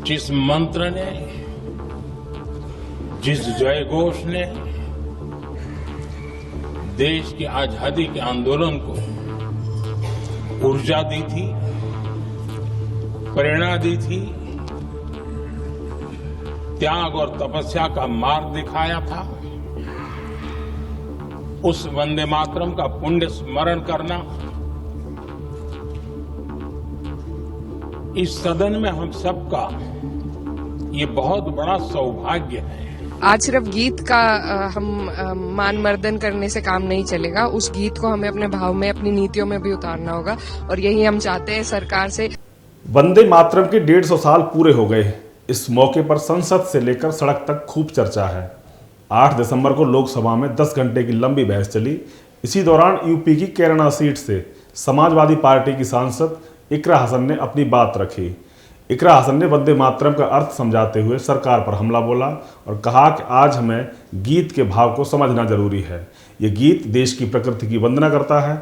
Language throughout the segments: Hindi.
जिस मंत्र ने, जिस जय घोष ने देश की आजादी के आंदोलन को ऊर्जा दी थी, प्रेरणा दी थी, त्याग और तपस्या का मार्ग दिखाया था, उस वंदे मातरम का पुण्य स्मरण करना इस सदन में हम सबका ये बहुत बड़ा सौभाग्य है। आज सिर्फ गीत का हम मान मर्दन करने से काम नहीं चलेगा, उस गीत को हमें अपने भाव में, अपनी नीतियों में भी उतारना होगा और यही हम चाहते हैं सरकार से। वंदे मातरम के 150 साल पूरे हो गए। इस मौके पर संसद से लेकर सड़क तक खूब चर्चा है। 8 दिसंबर को लोकसभा में 10 घंटे की लंबी बहस चली। इसी दौरान यूपी की कैराना सीट से समाजवादी पार्टी की सांसद इकरा हसन ने अपनी बात रखी। इकरा हसन ने वंदे मातरम का अर्थ समझाते हुए सरकार पर हमला बोला और कहा कि आज हमें गीत के भाव को समझना जरूरी है। ये गीत देश की प्रकृति की वंदना करता है।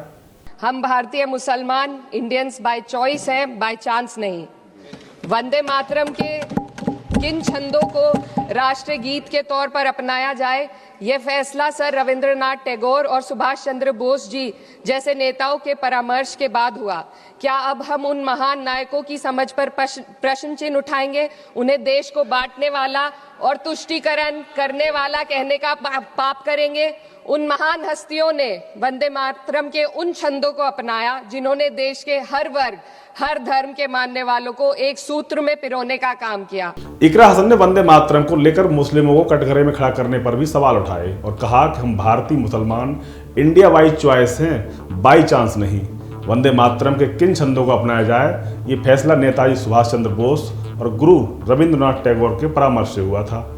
हम भारतीय मुसलमान इंडियंस बाय चॉइस हैं, बाय चांस नहीं। वंदे मातरम के किन छंदों को राष्ट्रीय गीत के तौर पर अपनाया जाए, ये फैसला सर रविंद्रनाथ टैगोर और सुभाष चंद्र बोस जी जैसे नेताओं के परामर्श के बाद हुआ। क्या अब हम उन महान नायकों की समझ पर प्रश्न चिन्ह उठाएंगे? उन्हें देश को बांटने वाला और तुष्टीकरण करने वाला कहने का पाप करेंगे? उन महान हस्तियों ने वंदे मातरम के उन छंदों को अपनाया जिन्होंने देश के हर वर्ग, हर धर्म के मानने वालों को एक सूत्र में पिरोने का काम किया। इकरा हसन ने वंदे मातरम को लेकर मुस्लिमों को कटघरे में खड़ा करने पर भी सवाल उठाए और कहा कि हम भारतीय मुसलमान इंडिया बाई चॉइस हैं, बाई चांस नहीं। वंदे मातरम के किन छंदों को अपनाया जाए, ये फैसला नेताजी सुभाष चंद्र बोस और गुरु रविंद्रनाथ टैगोर के परामर्श से हुआ था।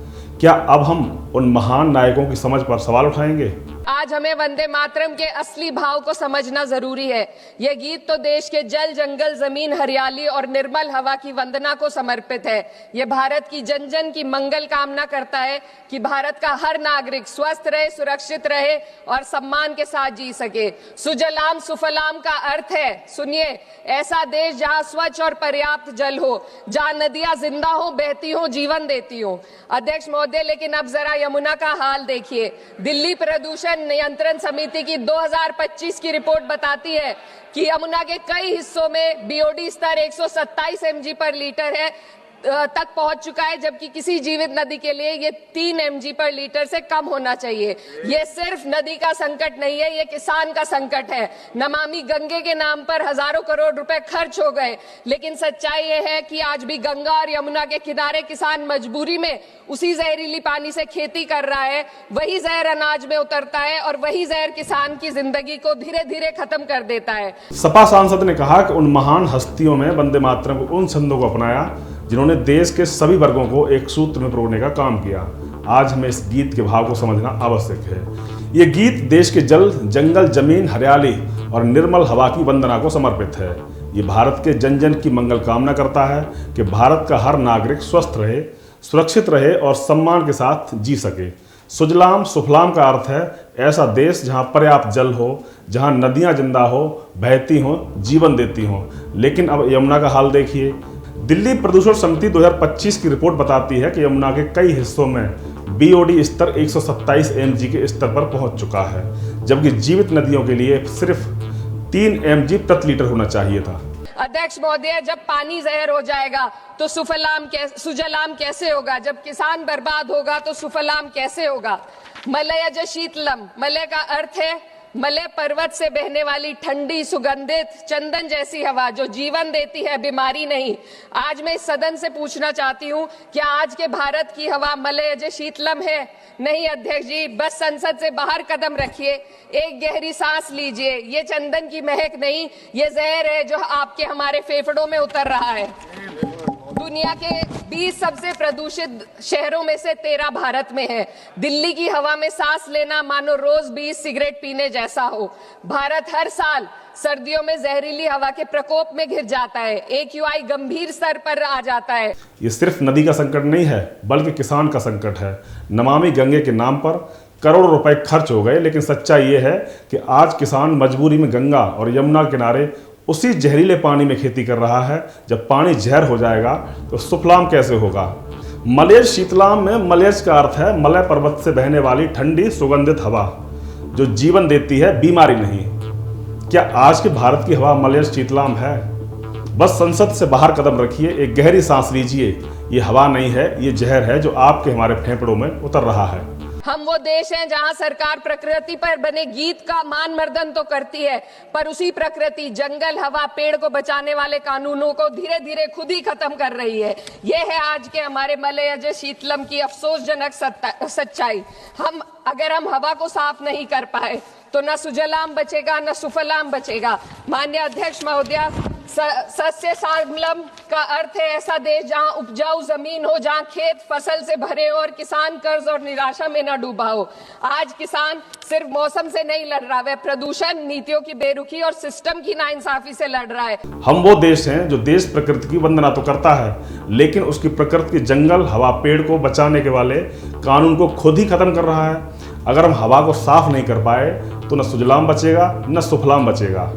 क्या अब हम उन महान नायकों की समझ पर सवाल उठाएंगे? आज हमें वंदे मातरम के असली भाव को समझना जरूरी है। यह गीत तो देश के जल, जंगल, जमीन, हरियाली और निर्मल हवा की वंदना को समर्पित है। यह भारत की जन जन की मंगल कामना करता है कि भारत का हर नागरिक स्वस्थ रहे, सुरक्षित रहे और सम्मान के साथ जी सके। सुजलाम सुफलाम का अर्थ है, सुनिए, ऐसा देश जहां स्वच्छ और पर्याप्त जल हो, जहां नदियां जिंदा हो, बहती हो, जीवन देती हो। अध्यक्ष महोदय, लेकिन अब जरा यमुना का हाल देखिए। दिल्ली प्रदूषण नियंत्रण समिति की 2025 की रिपोर्ट बताती है कि यमुना के कई हिस्सों में बीओडी स्तर 127 mg पर लीटर है तक पहुंच चुका है, जबकि किसी जीवित नदी के लिए ये 3 mg पर लीटर से कम होना चाहिए। ये सिर्फ नदी का संकट नहीं है, ये किसान का संकट है। नमामि गंगे के नाम पर हजारों करोड़ रुपए खर्च हो गए, लेकिन सच्चाई ये है कि आज भी गंगा और यमुना के किनारे किसान मजबूरी में उसी जहरीली पानी से खेती कर रहा है। वही जहर अनाज में उतरता है और वही जहर किसान की जिंदगी को धीरे धीरे खत्म कर देता है। सपा सांसद ने कहा कि उन महान हस्तियों में वंदे मातरम को उन छंदों को अपनाया जिन्होंने देश के सभी वर्गों को एक सूत्र में पिरोने का काम किया। आज हमें इस गीत के भाव को समझना आवश्यक है। ये गीत देश के जल, जंगल, जमीन, हरियाली और निर्मल हवा की वंदना को समर्पित है। ये भारत के जन जन की मंगल कामना करता है कि भारत का हर नागरिक स्वस्थ रहे, सुरक्षित रहे और सम्मान के साथ जी सके। सुजलाम सुफलाम का अर्थ है ऐसा देश जहां पर्याप्त जल हो, जहां नदियां जिंदा हो, बहती हो, जीवन देती हो। लेकिन अब यमुना का हाल देखिए। दिल्ली प्रदूषण समिति 2025 की रिपोर्ट बताती है कि यमुना के कई हिस्सों में बीओडी स्तर 127 mg के स्तर पर पहुंच चुका है, जबकि जीवित नदियों के लिए सिर्फ 3 mg प्रति लीटर होना चाहिए था। अध्यक्ष महोदय, जब पानी जहर हो जाएगा तो सुजलाम कैसे होगा? जब किसान बर्बाद होगा तो सुफलाम कैसे होगा? मलयज शीतलम, मलय का अर्थ है मलय पर्वत से बहने वाली ठंडी, सुगंधित, चंदन जैसी हवा जो जीवन देती है, बीमारी नहीं। आज मैं इस सदन से पूछना चाहती हूँ, क्या आज के भारत की हवा मलयज शीतलम है? नहीं अध्यक्ष जी, बस संसद से बाहर कदम रखिए, एक गहरी सांस लीजिए। ये चंदन की महक नहीं, ये जहर है जो आपके हमारे फेफड़ों में उतर रहा है। दुनिया के 20 सबसे प्रदूषित शहरों में से 13 भारत में है। दिल्ली की हवा में सांस लेना मानो रोज 20 सिगरेट पीने जैसा हो। भारत हर साल सर्दियों में जहरीली हवा के प्रकोप में घिर जाता है। AQI गंभीर स्तर पर आ जाता है। ये सिर्फ नदी का संकट नहीं है, बल्कि किसान का संकट है। नमामि गंगे के नाम पर करोड़ों रुपए खर्च हो गए, लेकिन सच्चाई ये है कि आज किसान मजबूरी में गंगा और यमुना किनारे उसी जहरीले पानी में खेती कर रहा है। जब पानी जहर हो जाएगा तो सुफलाम कैसे होगा। मलयज शीतलाम में मलयज का अर्थ है मलय पर्वत से बहने वाली ठंडी सुगंधित हवा जो जीवन देती है, बीमारी नहीं। क्या आज के भारत की हवा मलयज शीतलाम है? बस संसद से बाहर कदम रखिए, एक गहरी सांस लीजिए। ये हवा नहीं है, ये जहर है जो आपके हमारे फेफड़ों में उतर रहा है। हम वो देश हैं जहां सरकार प्रकृति पर बने गीत का मान मर्दन तो करती है, पर उसी प्रकृति, जंगल, हवा, पेड़ को बचाने वाले कानूनों को धीरे धीरे खुद ही खत्म कर रही है। ये है आज के हमारे मलयज शीतलम की अफसोसजनक सच्चाई। अगर हम हवा को साफ नहीं कर पाए तो न सुजलाम बचेगा न सुफलाम बचेगा। माननीय अध्यक्ष महोदया, सस्य श्यामलम का अर्थ है ऐसा देश जहां उपजाऊ जमीन हो, जहां खेत फसल से भरे हो और किसान कर्ज और निराशा में न डूबा हो। आज किसान सिर्फ मौसम से नहीं लड़ रहा, वह प्रदूषण, नीतियों की बेरुखी और सिस्टम की नाइंसाफी से लड़ रहा है। हम वो देश हैं जो देश प्रकृति की वंदना तो करता है, लेकिन उसकी प्रकृति के जंगल, हवा, पेड़ को बचाने के वाले कानून को खुद ही खत्म कर रहा है। अगर हम हवा को साफ नहीं कर पाए तो न सुजलाम बचेगा न सुफलाम बचेगा।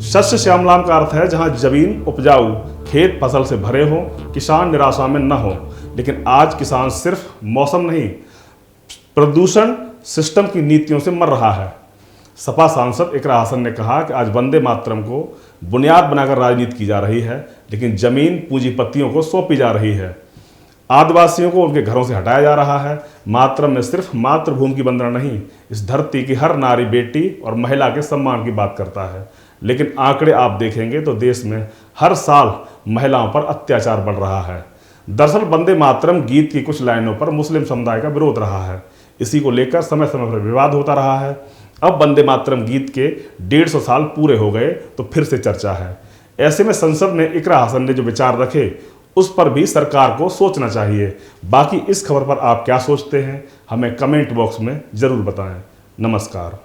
शस्य श्यामलाम का अर्थ है जहां जमीन उपजाऊ, खेत फसल से भरे हों, किसान निराशा में न हो। लेकिन आज किसान सिर्फ मौसम नहीं, प्रदूषण, सिस्टम की नीतियों से मर रहा है। सपा सांसद इकरा हसन ने कहा कि आज वंदे मातरम को बुनियाद बनाकर राजनीति की जा रही है, लेकिन जमीन पूंजीपतियों को सौंपी जा रही है। आदिवासियों को उनके घरों से हटाया जा रहा है। मातरम में सिर्फ मातृभूमि की वंदना नहीं, इस धरती की हर नारी, बेटी और महिला के सम्मान की बात करता है। लेकिन आंकड़े आप देखेंगे तो देश में हर साल महिलाओं पर अत्याचार बढ़ रहा है। दरअसल वंदे मातरम गीत की कुछ लाइनों पर मुस्लिम समुदाय का विरोध रहा है। इसी को लेकर समय समय पर विवाद होता रहा है। अब वंदे मातरम गीत के 150 साल पूरे हो गए तो फिर से चर्चा है। ऐसे में संसद में इकरा हसन ने जो विचार रखे उस पर भी सरकार को सोचना चाहिए। बाकी इस खबर पर आप क्या सोचते हैं, हमें कमेंट बॉक्स में ज़रूर बताएं। नमस्कार।